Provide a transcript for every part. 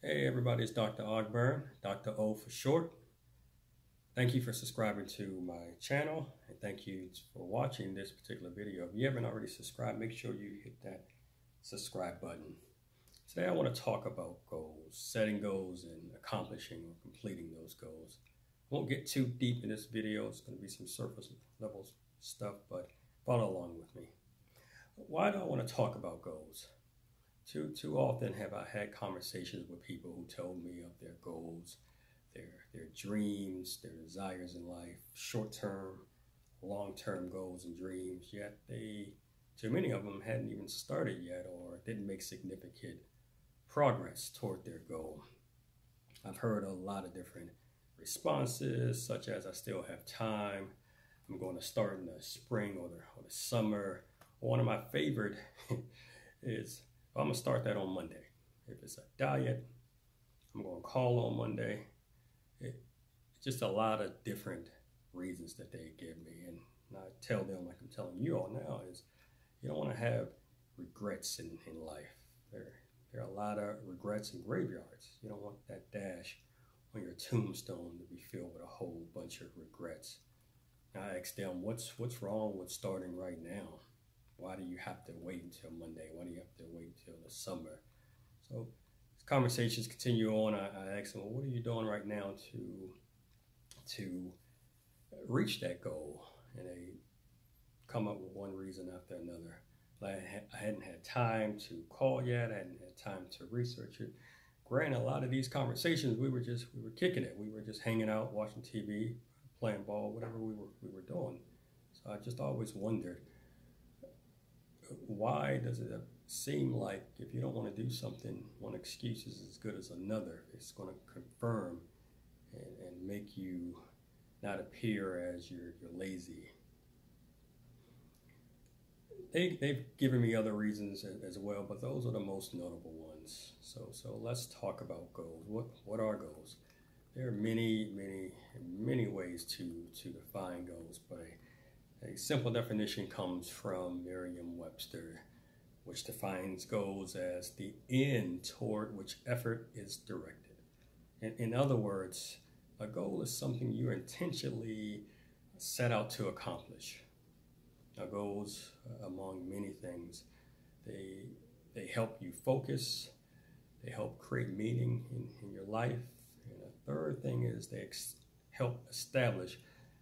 Hey everybody, it's Dr. Ogburn, Dr. O for short. Thank you for subscribing to my channel and thank you for watching this particular video. If you haven't already subscribed, make sure you hit that subscribe button. Today I want to talk about goals, setting goals and accomplishing or completing those goals. I won't get too deep in this video. It's going to be some surface level stuff, but follow along with me. Why do I want to talk about goals? Too often have I had conversations with people who told me of their goals, their dreams, their desires in life, short-term, long-term goals and dreams, yet too many of them hadn't even started yet or didn't make significant progress toward their goal. I've heard a lot of different responses, such as I still have time, I'm going to start in the spring or the summer. One of my favorite is, I'm going to start that on Monday. If it's a diet, I'm going to call on Monday. It's just a lot of different reasons that they give me. And I tell them, like I'm telling you all now, is you don't want to have regrets in life. There are a lot of regrets in graveyards. You don't want that dash on your tombstone to be filled with a whole bunch of regrets. I ask them, what's wrong with starting right now? Why do you have to wait until Monday? Why do you have to wait until the summer? So as conversations continue on, I ask them, well, what are you doing right now to reach that goal? And they come up with one reason after another. Like I hadn't had time to call yet. I hadn't had time to research it. Granted, a lot of these conversations, we were kicking it. We were just hanging out, watching TV, playing ball, whatever we were doing. So I just always wondered, why does it seem like if you don't want to do something, one excuse is as good as another? It's going to confirm and make you not appear as you're lazy. They've given me other reasons as well, but those are the most notable ones. So let's talk about goals. What are goals? There are many ways to define goals, but a simple definition comes from Merriam-Webster, which defines goals as the end toward which effort is directed. In other words, a goal is something you intentionally set out to accomplish. Now, goals, among many things, they help you focus, they help create meaning in your life, and a third thing is they help establish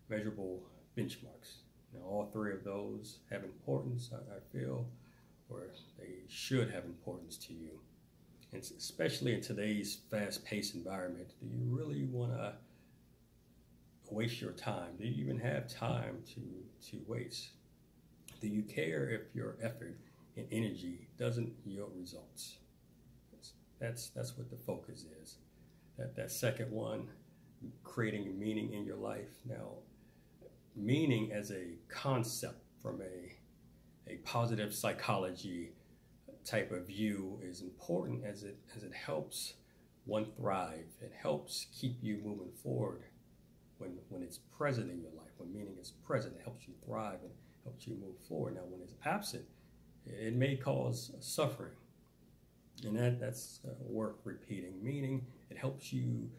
measurable benchmarks. Now, all three of those have importance, I feel, or they should have importance to you. And especially in today's fast-paced environment, do you really want to waste your time? Do you even have time to waste? Do you care if your effort and energy doesn't yield results? That's what the focus is. That second one, creating meaning in your life. Now, meaning as a concept from a positive psychology type of view is important as it helps one thrive. It helps keep you moving forward when it's present in your life. When meaning is present, it helps you thrive and helps you move forward. Now, when it's absent, it may cause suffering, and that's worth repeating. Meaning, it helps you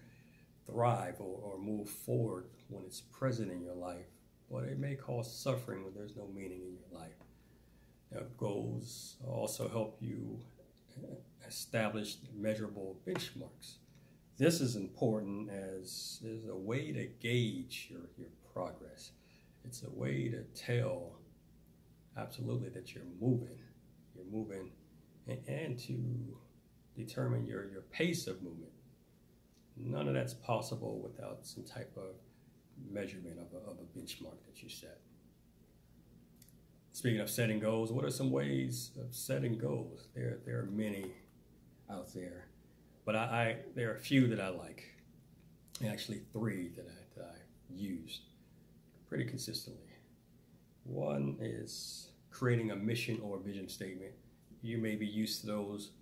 thrive or move forward when it's present in your life, but it may cause suffering when there's no meaning in your life. Now, goals also help you establish measurable benchmarks. This is important as a way to gauge your progress. It's a way to tell absolutely that you're moving, and to determine your pace of movement. None of that's possible without some type of measurement of a benchmark that you set. Speaking of setting goals, what are some ways of setting goals? There are many out there, but there are a few that I like. Actually, three that I use pretty consistently. One is creating a mission or vision statement. You may be used to those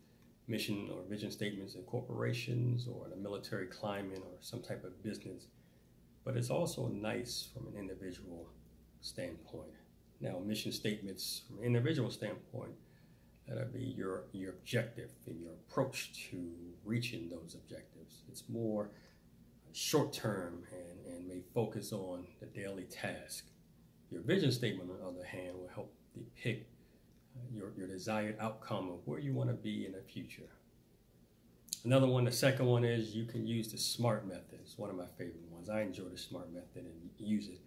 mission or vision statements in corporations or in a military climate or some type of business, but it's also nice from an individual standpoint. Now, mission statements from an individual standpoint, that'll be your objective and your approach to reaching those objectives. It's more short term and may focus on the daily task. Your vision statement, on the other hand, will help depict your desired outcome of where you want to be in the future. Another one, the second one, is you can use the SMART method. It's one of my favorite ones. I enjoy the SMART method and use it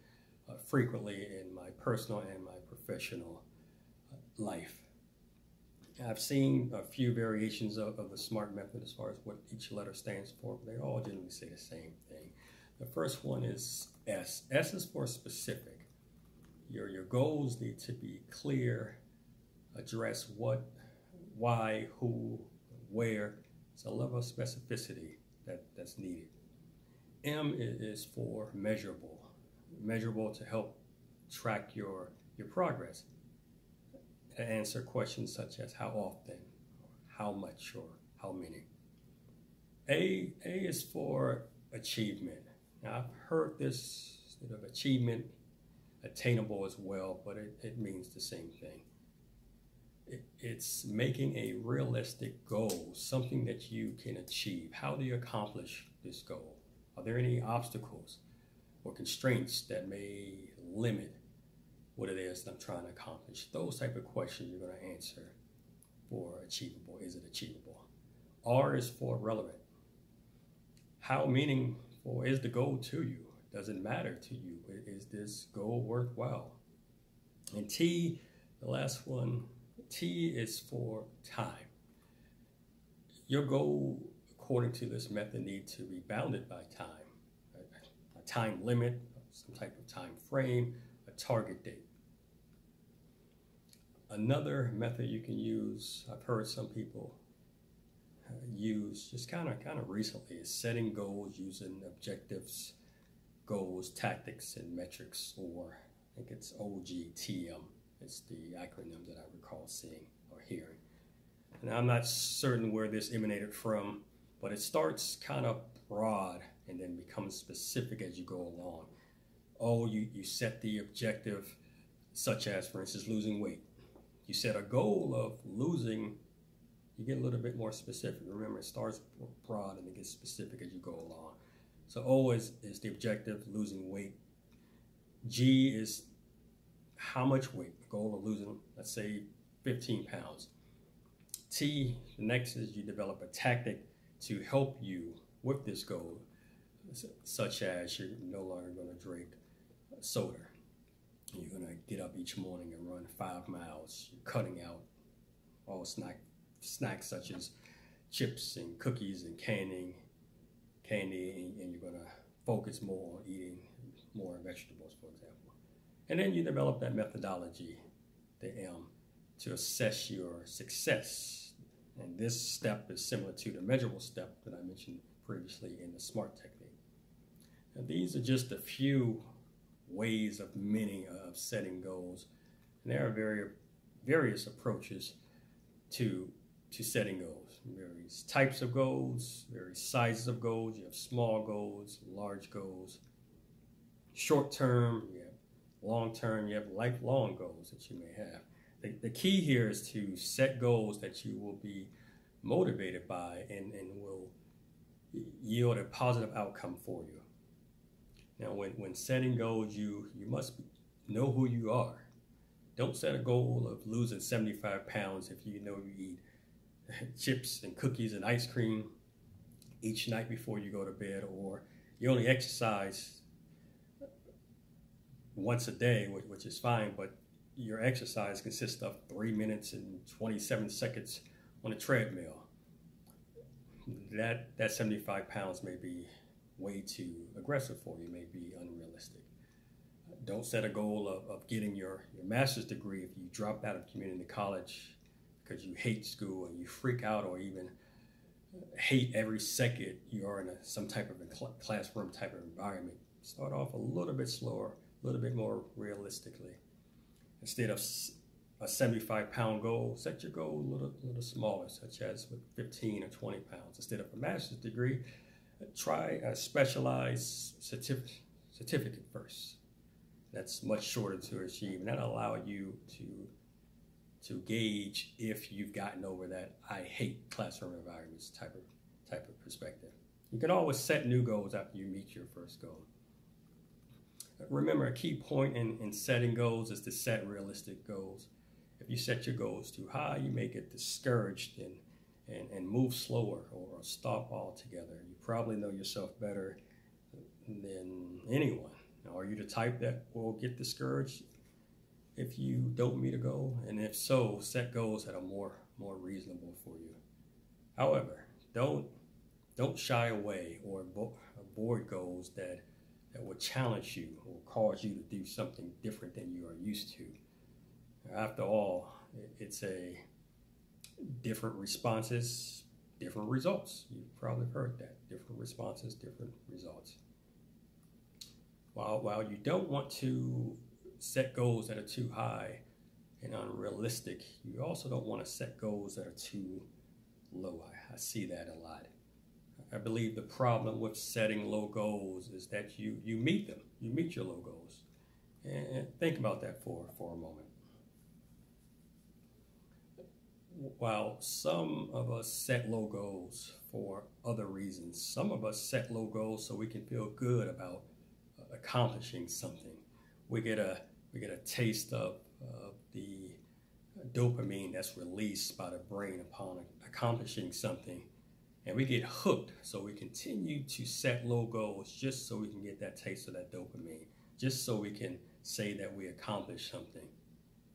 frequently in my personal and my professional life. I've seen a few variations of the SMART method as far as what each letter stands for, but they all generally say the same thing. The first one is S. S is for specific. Your goals need to be clear, address what, why, who, where. It's a level of specificity that's needed. M is for measurable. Measurable to help track your progress. To answer questions such as how often, or how much, or how many. A is for achievement. Now, I've heard this sort of achievement, attainable as well, but it means the same thing. It's making a realistic goal, something that you can achieve. How do you accomplish this goal? Are there any obstacles or constraints that may limit what it is that I'm trying to accomplish? Those type of questions you're going to answer for achievable. Is it achievable? R is for relevant. How meaningful is the goal to you? Does it matter to you? Is this goal worthwhile? And T, the last one, T is for time. Your goal, according to this method, needs to be bounded by time. A time limit, some type of time frame, a target date. Another method you can use, I've heard some people use just kind of recently, is setting goals using objectives, goals, tactics, and metrics, or I think it's OGTM. It's the acronym that I recall seeing or hearing. And I'm not certain where this emanated from, but it starts kind of broad and then becomes specific as you go along. Oh, you set the objective, such as, for instance, losing weight. You set a goal of losing, you get a little bit more specific. Remember, it starts broad and it gets specific as you go along. So O is the objective, losing weight. G is how much weight, the goal of losing, let's say, 15 pounds. T, the next is you develop a tactic to help you with this goal, such as you're no longer going to drink soda. You're going to get up each morning and run 5 miles. You're cutting out all snacks such as chips and cookies and candy, and you're going to focus more on eating more vegetables, for example. And then you develop that methodology, the M, to assess your success. And this step is similar to the measurable step that I mentioned previously in the SMART technique. And these are just a few ways of many of setting goals. And there are various approaches to setting goals. Various types of goals, various sizes of goals. You have small goals, large goals, short term, you have long term, you have lifelong goals that you may have. The key here is to set goals that you will be motivated by and will yield a positive outcome for you. Now, when setting goals, you must know who you are. Don't set a goal of losing 75 pounds if you know you eat chips and cookies and ice cream each night before you go to bed, or you only exercise once a day, which is fine, but your exercise consists of 3 minutes and 27 seconds on a treadmill. That 75 pounds may be way too aggressive for you, may be unrealistic. Don't set a goal of getting your master's degree if you dropped out of community college because you hate school and you freak out or even hate every second you are in some type of a classroom type of environment. Start off a little bit slower, a little bit more realistically. Instead of a 75-pound goal, set your goal a little smaller, such as with 15 or 20 pounds. Instead of a master's degree, try a specialized certificate first. That's much shorter to achieve, and that'll allow you to gauge if you've gotten over that I hate classroom environments type type of perspective. You can always set new goals after you meet your first goal. Remember, a key point in setting goals is to set realistic goals. If you set your goals too high, you may get discouraged and move slower or stop altogether. You probably know yourself better than anyone. Now, are you the type that will get discouraged if you don't meet a goal? And if so, set goals that are more reasonable for you. However, don't shy away or avoid goals that will challenge you or cause you to do something different than you are used to. After all, it's a different responses, different results. You've probably heard that. Different responses, different results. While you don't want to set goals that are too high and unrealistic, you also don't want to set goals that are too low. I see that a lot. I believe the problem with setting low goals is that you meet them. You meet your low goals. And think about that for a moment. While some of us set low goals for other reasons, some of us set low goals so we can feel good about accomplishing something. We get a taste of the dopamine that's released by the brain upon accomplishing something. And we get hooked, so we continue to set low goals just so we can get that taste of that dopamine, just so we can say that we accomplished something.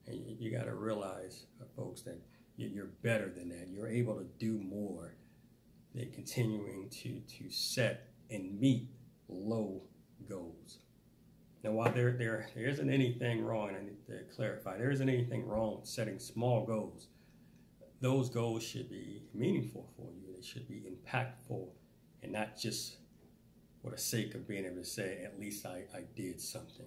And you got to realize, folks, that you're better than that. You're able to do more than continuing to set and meet low goals. Now, while there isn't anything wrong, and I need to clarify, there isn't anything wrong with setting small goals. Those goals should be meaningful for you. They should be impactful and not just for the sake of being able to say, at least I did something.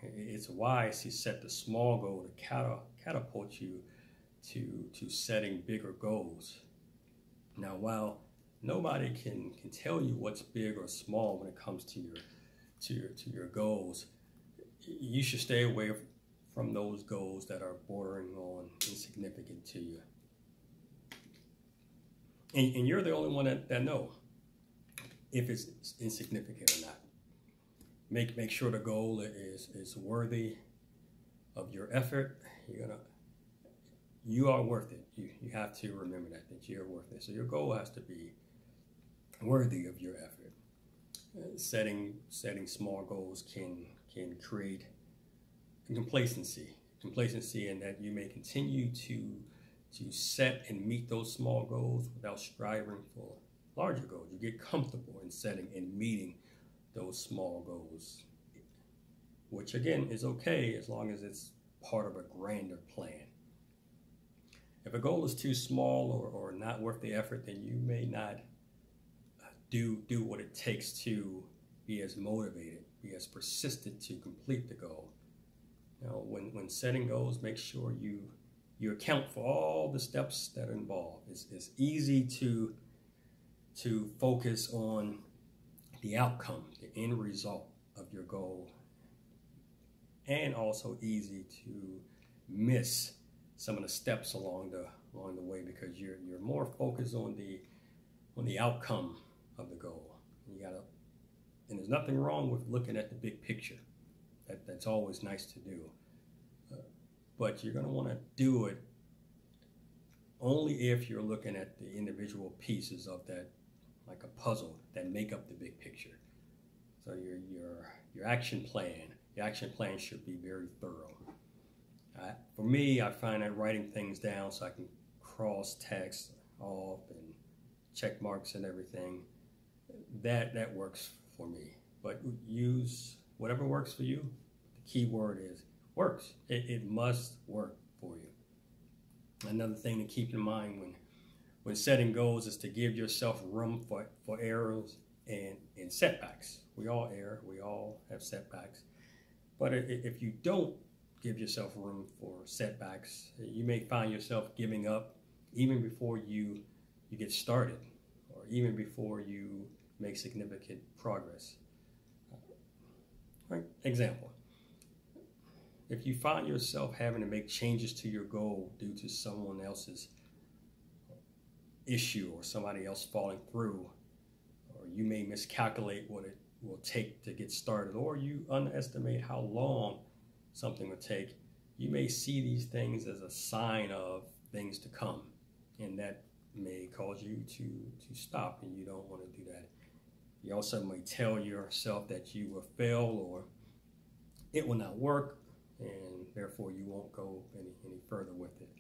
It's wise to set the small goal to catapult you to setting bigger goals. Now, while nobody can tell you what's big or small when it comes to your goals, you should stay away from those goals that are bordering on insignificant to you. And you're the only one that know if it's insignificant or not. Make sure the goal is worthy of your effort. You are worth it. You have to remember that you're worth it. So your goal has to be worthy of your effort. Setting small goals can create complacency in that you may continue to set and meet those small goals without striving for larger goals. You get comfortable in setting and meeting those small goals, which again is okay as long as it's part of a grander plan. If a goal is too small or not worth the effort, then you may not do what it takes to be as motivated, be as persistent to complete the goal. Now, when setting goals, make sure you account for all the steps that are involved. It's easy to focus on the outcome, the end result of your goal, and also easy to miss some of the steps along the way because you're more focused on the outcome of the goal. And there's nothing wrong with looking at the big picture. That's always nice to do. But you're going to want to do it only if you're looking at the individual pieces of that, like a puzzle, that make up the big picture. So your action plan should be very thorough. For me, I find that writing things down so I can cross text off and check marks and everything, that works for me. But use whatever works for you. The key word is works. It must work for you. Another thing to keep in mind when setting goals is to give yourself room for errors and setbacks. We all err. We all have setbacks. But if you don't give yourself room for setbacks, you may find yourself giving up even before you get started or even before you make significant progress. Right? Example. If you find yourself having to make changes to your goal due to someone else's issue or somebody else falling through, or you may miscalculate what it will take to get started, or you underestimate how long something will take. You may see these things as a sign of things to come, and that may cause you to stop, and you don't want to do that. You also may tell yourself that you will fail or it will not work, and therefore you won't go any further with it.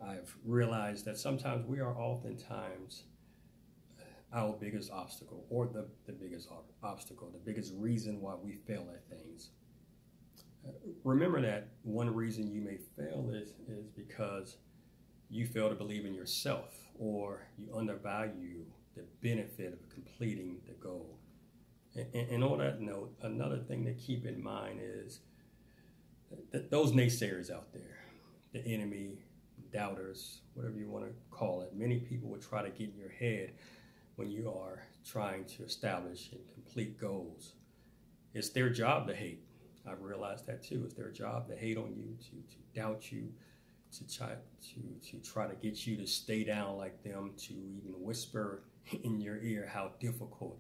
I've realized that sometimes we are oftentimes our biggest obstacle, or the biggest obstacle, the biggest reason why we fail at things. Remember that one reason you may fail is because you fail to believe in yourself, or you undervalue the benefit of completing the goal. And on that note, another thing to keep in mind is that those naysayers out there, the enemy, doubters, whatever you want to call it, many people will try to get in your head when you are trying to establish and complete goals. It's their job to hate. I've realized that too. It's their job to hate on you, to doubt you, to try to get you to stay down like them, to even whisper in your ear how difficult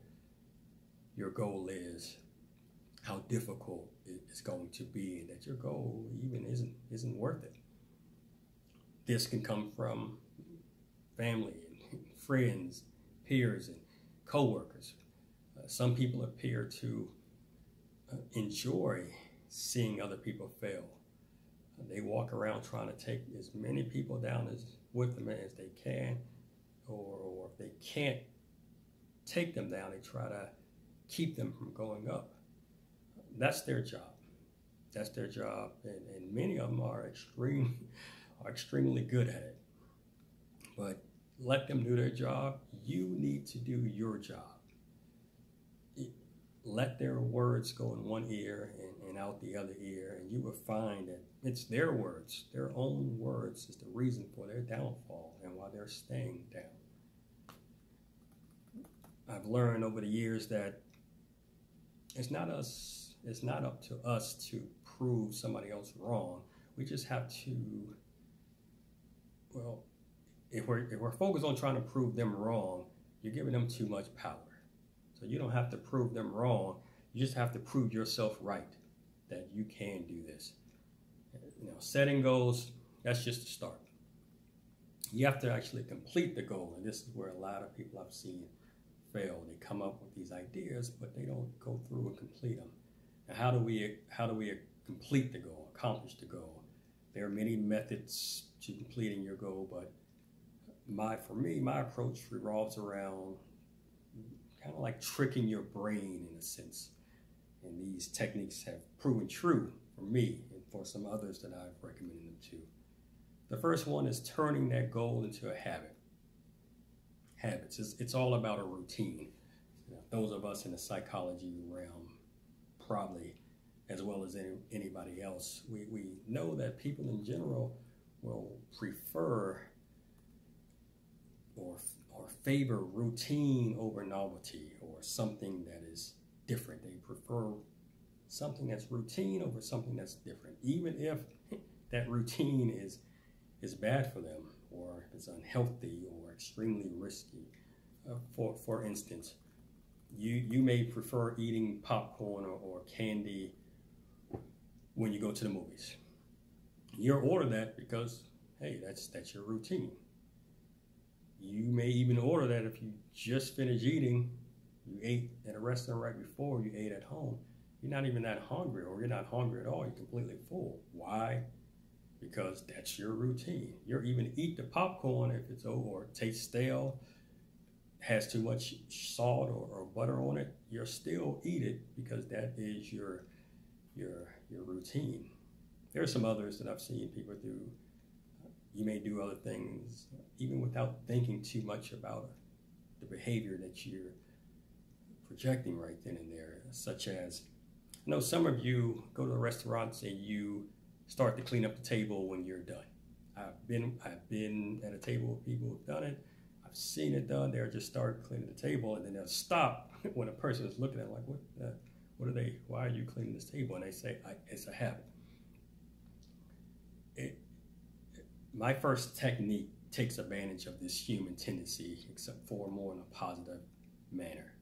your goal is, how difficult it's going to be, and that your goal even isn't worth it. This can come from family and friends, peers, and co-workers. Some people appear to enjoy seeing other people fail. They walk around trying to take as many people down with them as they can, or if they can't take them down, they try to keep them from going up. That's their job. That's their job, and many of them are extremely good at it. But let them do their job. You need to do your job. Let their words go in one ear and out the other ear, and you will find that it's their words, their own words, is the reason for their downfall and why they're staying down. I've learned over the years that it's not up to us to prove somebody else wrong. We just have to, well, if we're focused on trying to prove them wrong, you're giving them too much power. So you don't have to prove them wrong. You just have to prove yourself right, that you can do this. Setting goals, that's just the start. You have to actually complete the goal, and this is where a lot of people I've seen fail. They come up with these ideas, but they don't go through and complete them. Now, how do we complete the goal, accomplish the goal? There are many methods to completing your goal, but for me, my approach revolves around kind of like tricking your brain in a sense. And these techniques have proven true for me and for some others that I've recommended them to. The first one is turning that goal into a habit. Habits. It's all about a routine. Those of us in the psychology realm, probably as well as anybody else, we know that people in general will prefer or favor routine over novelty, or something that is different. They prefer something that's routine over something that's different, even if that routine is bad for them, or is unhealthy or extremely risky. For instance, you may prefer eating popcorn or candy when you go to the movies. You'll order that because, hey, that's your routine. You may even order that if you just finished eating, you ate at a restaurant right before you ate at home. You're not even that hungry, or you're not hungry at all. You're completely full. Why? Because that's your routine. You'll even eat the popcorn if it's over or it tastes stale, has too much salt or butter on it. You'll still eat it because that is your routine. There are some others that I've seen people do. You may do other things even without thinking too much about the behavior that you're projecting right then and there, such as, some of you go to the restaurants and you start to clean up the table when you're done. I've been at a table with people who've done it. I've seen it done. They'll just start cleaning the table, and then they'll stop when a person is looking at them like, why are you cleaning this table? And they say, it's a habit. My first technique takes advantage of this human tendency, except for more in a positive manner.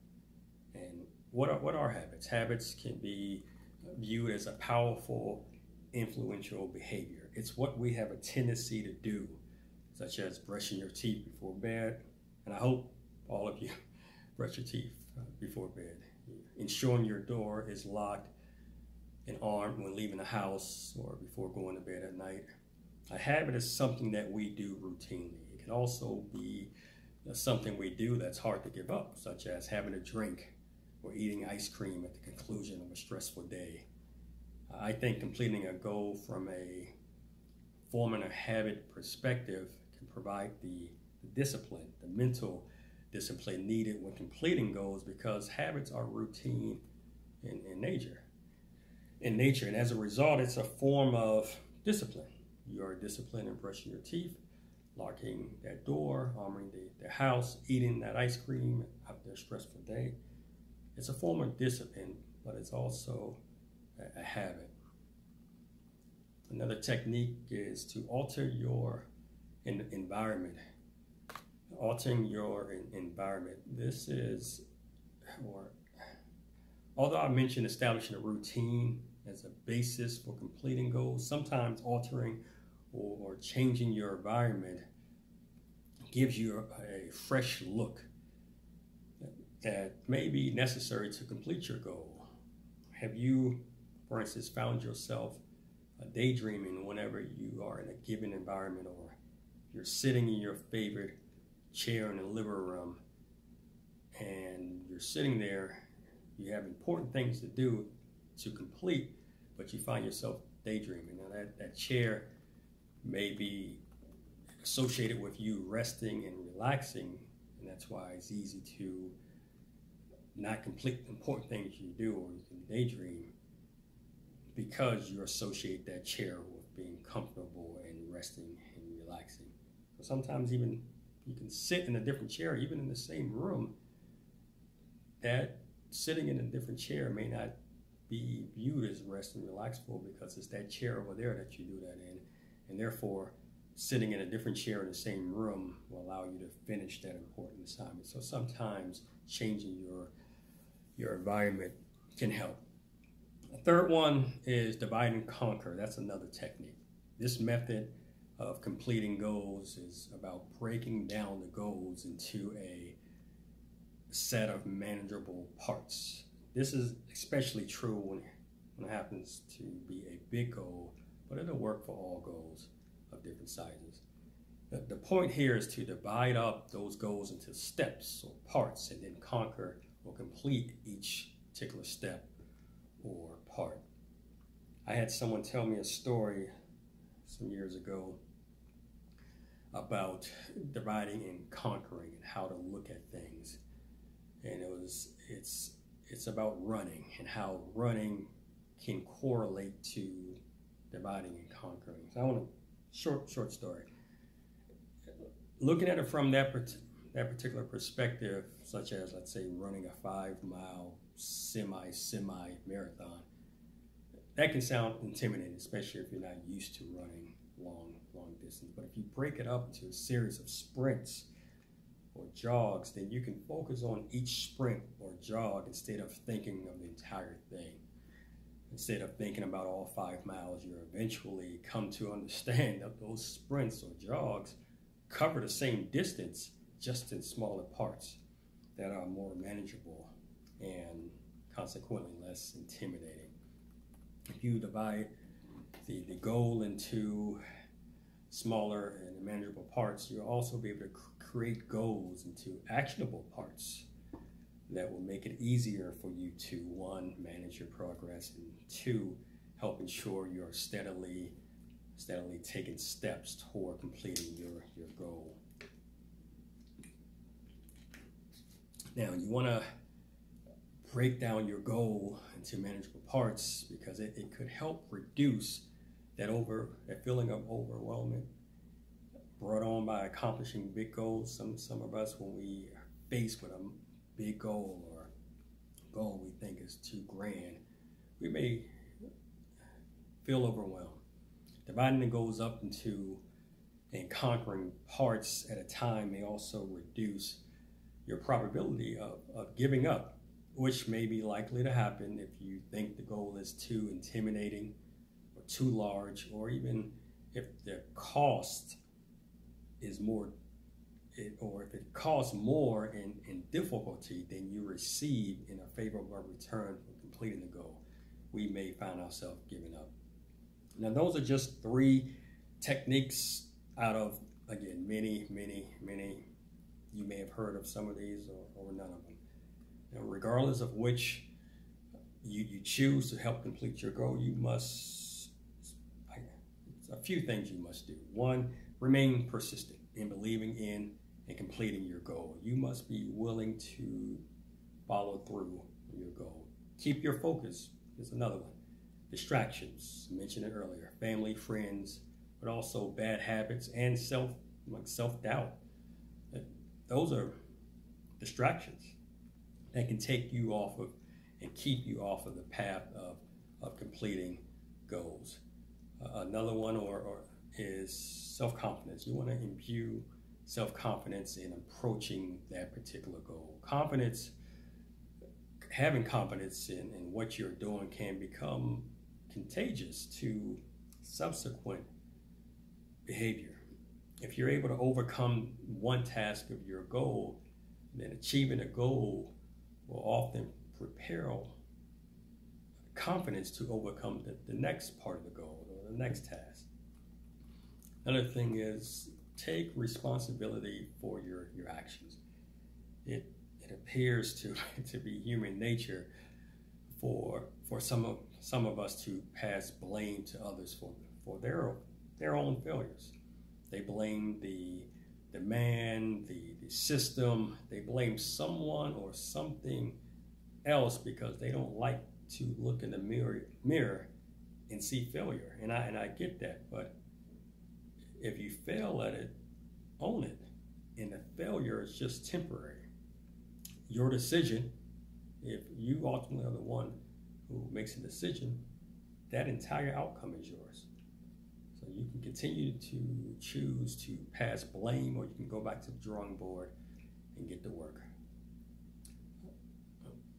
And what are habits? Habits can be viewed as a powerful, influential behavior. It's what we have a tendency to do, such as brushing your teeth before bed. And I hope all of you brush your teeth before bed. Ensuring your door is locked and armed when leaving the house or before going to bed at night. A habit is something that we do routinely. It can also be something we do that's hard to give up, such as having a drink or eating ice cream at the conclusion of a stressful day. I think completing a goal from a forming a habit perspective can provide the discipline, the mental discipline needed when completing goals, because habits are routine in nature. And as a result, it's a form of discipline. You are disciplined in brushing your teeth, locking that door, armoring the house, eating that ice cream after a stressful day. It's a form of discipline, but it's also a habit. Another technique is to alter your environment. Altering your environment. This is, although I mentioned establishing a routine as a basis for completing goals, sometimes altering or changing your environment gives you a fresh look that may be necessary to complete your goal. Have you, for instance, found yourself daydreaming whenever you are in a given environment, or you're sitting in your favorite chair in the living room and you're sitting there, you have important things to do to complete, but you find yourself daydreaming? Now that chair may be associated with you resting and relaxing, and that's why it's easy to not complete the important things you do, or you can daydream, because you associate that chair with being comfortable and resting and relaxing. So sometimes even you can sit in a different chair, even in the same room. That sitting in a different chair may not be viewed as rest and relaxful, because it's that chair over there that you do that in. And therefore, sitting in a different chair in the same room will allow you to finish that important assignment. So sometimes changing your environment can help. The third one is divide and conquer. That's another technique. This method of completing goals is about breaking down the goals into a set of manageable parts. This is especially true when it happens to be a big goal, but it'll work for all goals of different sizes. The point here is to divide up those goals into steps or parts, and then conquer or complete each particular step or part. I had someone tell me a story some years ago about dividing and conquering and how to look at things. And it's about running, and how running can correlate to dividing and conquering. So I want a short story. Looking at it from that particular perspective, such as, let's say, running a 5-mile semi-marathon, that can sound intimidating, especially if you're not used to running long distance. But if you break it up into a series of sprints or jogs, then you can focus on each sprint or jog instead of thinking of the entire thing. Instead of thinking about all 5 miles, you eventually come to understand that those sprints or jogs cover the same distance, just in smaller parts that are more manageable and consequently less intimidating. If you divide the goal into smaller and manageable parts, you'll also be able to create goals into actionable parts that will make it easier for you to, 1, manage your progress, and 2, help ensure you're steadily taking steps toward completing your goal. Now, you want to break down your goal into manageable parts, because it could help reduce that feeling of overwhelming brought on by accomplishing big goals. Some of us, when we are faced with a big goal or a goal we think is too grand, we may feel overwhelmed. Dividing the goals up into and conquering parts at a time may also reduce your probability of giving up, which may be likely to happen if you think the goal is too intimidating or too large, or even if the cost is more, or if it costs more in difficulty than you receive in a favorable return for completing the goal, we may find ourselves giving up. Now, those are just 3 techniques out of, again, many. You may have heard of some of these or none of them. Now, regardless of which you choose to help complete your goal, you must, a few things you must do. 1, remain persistent in believing in and completing your goal. You must be willing to follow through on your goal. Keep your focus is another one. Distractions, mentioned it earlier, family, friends, but also bad habits and self-doubt. Those are distractions that can take you off of and keep you off of the path of completing goals. Another one is self-confidence. You want to imbue self-confidence in approaching that particular goal. Having confidence in what you're doing can become contagious to subsequent behavior. If you're able to overcome one task of your goal, then achieving a goal will often propel confidence to overcome the next part of the goal or the next task. Another thing is take responsibility for your actions. It appears to be human nature for some of us to pass blame to others for their own failures. They blame the man, the system. They blame someone or something else because they don't like to look in the mirror and see failure. And I get that, but if you fail at it, own it. And the failure is just temporary. Your decision, if you ultimately are the one who makes a decision, that entire outcome is yours. So you can continue to choose to pass blame, or you can go back to the drawing board and get to work.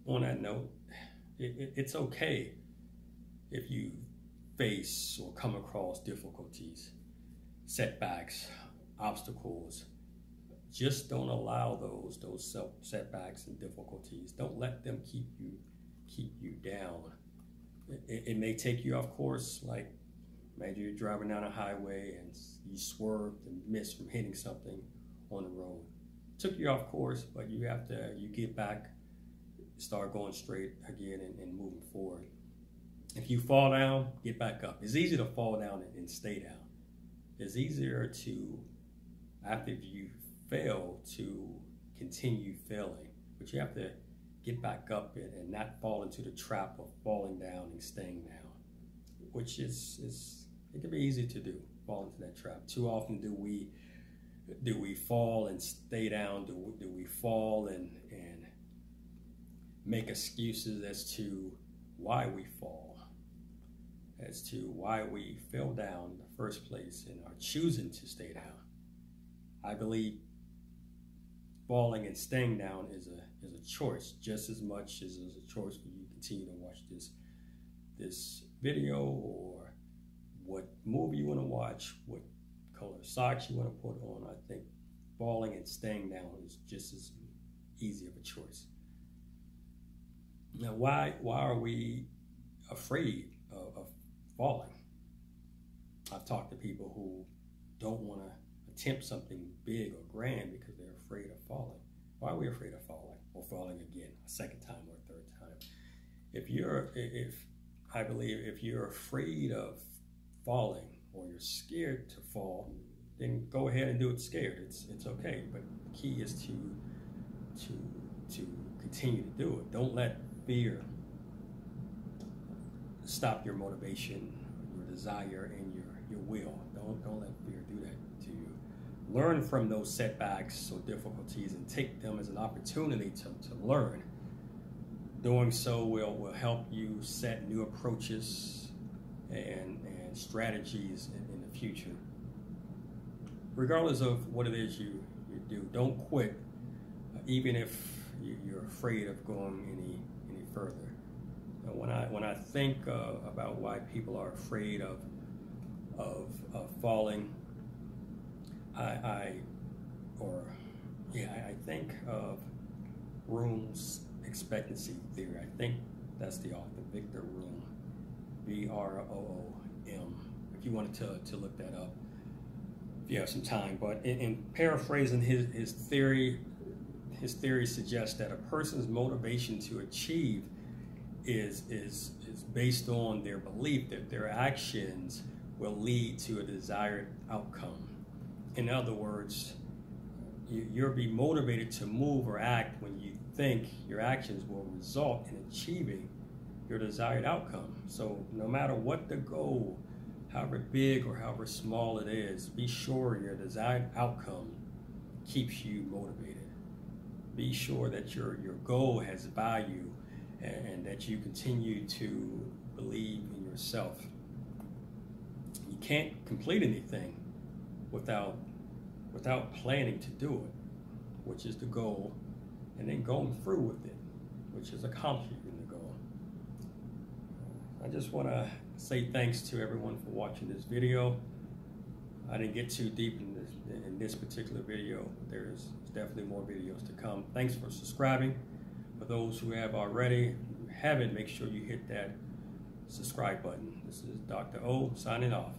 On that note, it's okay if you face or come across difficulties, setbacks, obstacles. Just don't allow those setbacks and difficulties. Don't let them keep you down. It may take you off course, like maybe you're driving down a highway and you swerved and missed from hitting something on the road. Took you off course, but you get back, start going straight again and moving forward. If you fall down, get back up. It's easy to fall down and stay down. It's easier to, after you fail, to continue failing, but you have to get back up and not fall into the trap of falling down and staying down, which it can be easy to do, fall into that trap. Too often do we fall and stay down? Do we fall and make excuses as to why we fall, as to why we fell down in the first place and are choosing to stay down? I believe falling and staying down is a choice, just as much as it's a choice for you to continue to watch this video, or what movie you want to watch, what color socks you want to put on. I think falling and staying down is just as easy of a choice. Now, why are we afraid of falling? I've talked to people who don't want to attempt something big or grand because they're afraid of falling. Why are we afraid of falling, or falling again a second time or a third time? If you're afraid of falling, or you're scared to fall, then go ahead and do it scared. It's okay. But the key is to continue to do it. Don't let fear stop your motivation, your desire, and your will. Don't let fear do that to you. Learn from those setbacks or difficulties and take them as an opportunity to learn. Doing so will help you set new approaches and strategies in the future. regardless of what it is you do, don't quit, even if you're afraid of going any further. When I think about why people are afraid of falling, I think of Room's expectancy theory. I think that's the author, Victor Room, Vroom. If you wanted to look that up, if you have some time. But in paraphrasing his theory suggests that a person's motivation to achieve is based on their belief that their actions will lead to a desired outcome. In other words, you'll be motivated to move or act when you think your actions will result in achieving your desired outcome. So no matter what the goal, however big or however small it is, be sure your desired outcome keeps you motivated. Be sure that your goal has value and that you continue to believe in yourself. You can't complete anything without planning to do it, which is the goal, and then going through with it, which is accomplishing the goal. I just want to say thanks to everyone for watching this video. I didn't get too deep in this particular video. There's definitely more videos to come. Thanks for subscribing. For those who have already, if you haven't, make sure you hit that subscribe button. This is Dr. O signing off.